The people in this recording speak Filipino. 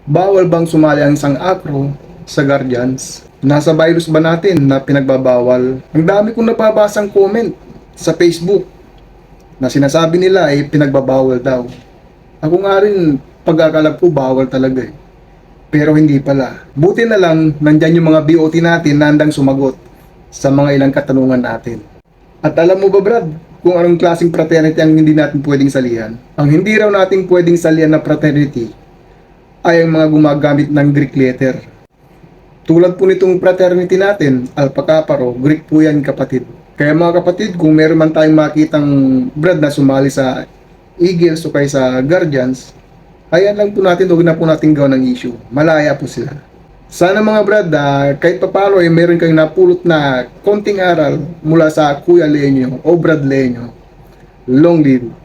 Bawal bang sumali ang isang acro sa Guardians? Nasa virus ba natin na pinagbabawal? Ang dami kong nababasang comment sa Facebook na sinasabi nila ay pinagbabawal daw. Ako nga rin, pagkakalap ko bawal talaga eh. Pero hindi pala. Buti na lang, nandyan yung mga BOT natin na handang sumagot sa mga ilang katanungan natin. At alam mo ba Brad, kung anong klaseng fraternity ang hindi natin pwedeng salihan? Ang hindi raw natin pwedeng salihan na fraternity ay ang mga gumagamit ng Greek letter. Tulad po nitong fraternity natin, Alpha Kappa Rho, Greek po yan kapatid. Kaya mga kapatid, kung meron man tayong makitang Brad na sumali sa Eagles o kaya sa Guardians, hayaan lang po natin, huwag na po natin gawin ng issue. Malaya po sila. Sana mga Brad, kahit papalo ay meron kayong napulot na konting aral mula sa Kuya Lenyo o Brad Lenyo. Long live!